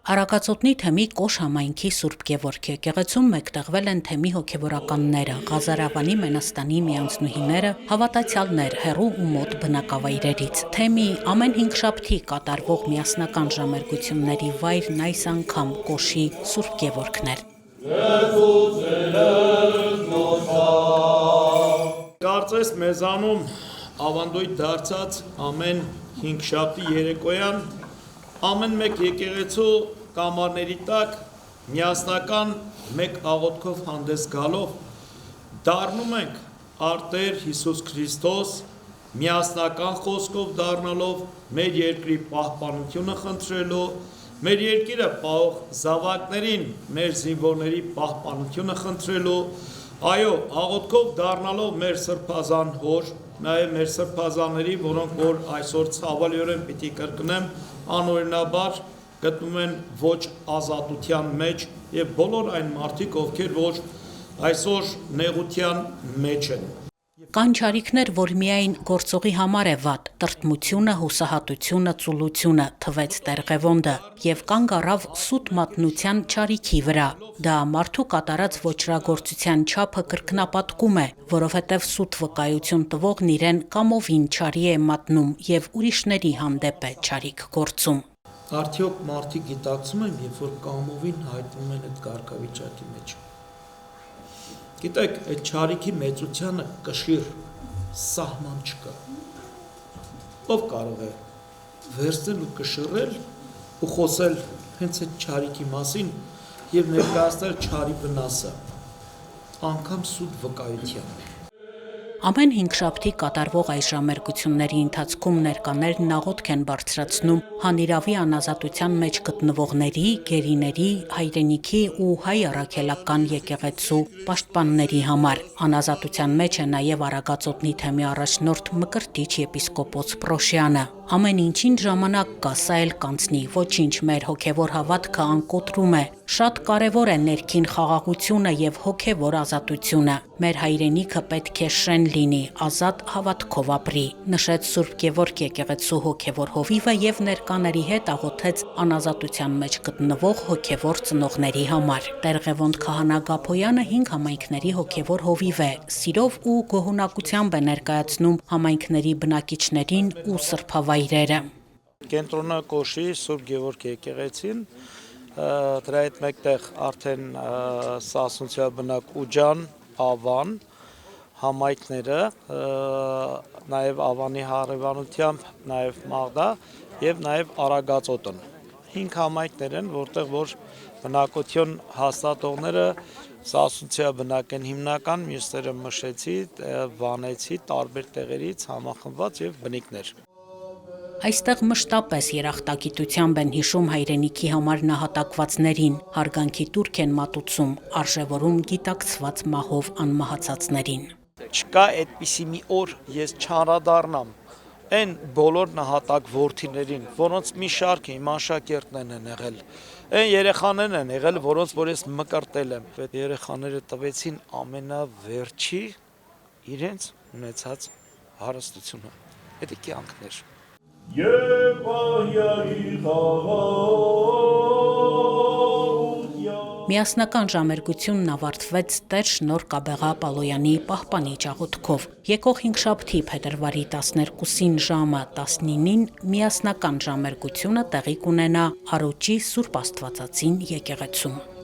Արագածոտնի թեմի Կոշ համայնքի Սուրբ Գևորգ եկեղեցում մեկտեղվել են թեմի հոգևորականները, Ղազարավանի Մենաստանի միանձնուհիները, հավատացյալներ հեռու ու մոտ բնակավայրերից։ Թեմի ամեն հինգշաբթի կատարվող միասնական ժամերգությունների վայրն այս անգամ Կոշի Սուրբ Գևորգն էր։ Կարծես մեզանում ավանդույթ դարձած ամեն հինգշաբթի երեկոյան ամեն մեկ եկեղեցու կամարների տակ միասնական մեկ աղոթքով հանդես գալով դառնում ենք արտեր Հիսուս Քրիստոս, միասնական խոսքով դառնալով մեր երկրի պահպանությունը խնդրելու, մեր երկիրը պահող զավակներին, մեր զինվորների պահպանությունը խնդրելու, այո, աղոթքով դառնալով մեր սրբազան հոր, նաև մեր սրբազանների, որոնք որ այսօր ցավալիորեն պիտի կրկնեմ, անօրինաբար գտնում են ոչ ազատության մեջ եւ բոլոր այն մարդիկ, ովքեր որ այսօր նեղության մեջ են։ Կան չարիքներ, որ միայն գործողի համար է վատ, տրտմությունը, հուսահատությունը, ծուլությունը, թվեց Տեր-Ղևոնդը, եւ կանգ առավ սուտ մատնության չարիքի վրա։ Դա մարդու կատարած ոչրագործության չափը կրկնապատկում է, որովհետեւ սուտ վկայություն տվողն իրեն կամովին չարի է մատնում եւ ուրիշների հանդեպ է չարիք գործում։ Արդյոք մարդիկ գիտակցում են, երբ որ կամովին հայտնվում են այդ կարգավիճակի մեջ։ Գիտեք, այդ չարիքի մեծությանը կշիռ սահման չկա։ Ով կարող է վերցնել ու կշռել ու խոսել հենց այդ չարիքի մասին եւ ներկայացնել չարի վնասը, անգամ սուտ վկայությամբ։ Ամեն հինգշաբթի կատարվող այս ժամերգությունների ընթացքում ներկաներն աղոթք են բարձրացնում հանիրավի անազատության մեջ գտնվողների, գերիների, հայրենիքի ու հայ առաքելական եկեղեցու պաշտպանների համար։ Անազատության մեջ է նաև Արագածոտնի թեմի առաջնորդ Մկրտիչ եպիսկոպոս Պրոշյանը։ Ամեն ինչին ժամանակ կա, սա էլ կանցնի, ոչինչ, մեր հոգևոր հավատքը անկոտրում է։ Շատ կարևոր է ներքին խաղաղությունը եւ հոգևոր ազատությունը։ Մեր հայրենիքը պետք է շեն լինի, ազատ հավատքով ապրի, նշեց Սուրբ Գևորգ եկեղեցու հոգևոր հովիվը եւ ներկաների հետ աղոթեց անազատության մեջ գտնվող հոգևոր ծնողների համար։ Տեր-Ղևոնդ քահանա Գափոյանը 5 համայնքների հոգևոր հովիվ է, սիրով ու գոհունակությամբ է ներկայացնում համայնքների բնակիչներին ու սրբավայրերը։ Կենտրոնը Կոշի Սուրբ Գևորգ եկեղեցին, դրա հետ մեկտեղ արդեն Սասունցիա բնակ Ուջան, Ավան համայնքները, նաև Ավանի հարևանությամբ, նաև Մաղդա եւ նաև Արագածոտն։ 5 համայնքներ են, որտեղ որ բնակություն հաստատողները Սասունցիա բնակ են հիմնական, մյուսները Մշեցի, Վանեցի, տարբեր տեղերից համախմբված եւ բնիկներ։ Այստեղ մշտապես երախտագիտությամբ են հիշում հայրենիքի համար նահատակվածներին, հարգանքի տուրք են մատուցում, արժևորում գիտակցված մահով անմահացածներին։ Չկա այդպիսի մի օր ես չանդրադառնամ այն բոլոր նահատակ որդիներին, որոնց մի շարք իմ աշակերտներն են եղել, այն երեխաներն են եղել, որոնց որ ես մկրտել եմ։ Այդ երեխաները տվեցին ամենավերջի իրենց ունեցած հարստությունը։ Դա կյանքներ։ Միասնական ժամերգությունն ավարտվեց Տեր Շնորհ Կաբեղա Պալոյանի պահպանիչ աղոթքով։ Եկող հինգշաբթի փետրվարի 12-ին ժամը 19-ին միասնական ժամերգությունը տեղի կունենա Արուճի Սուրբ Աստվածածին եկեղեցում։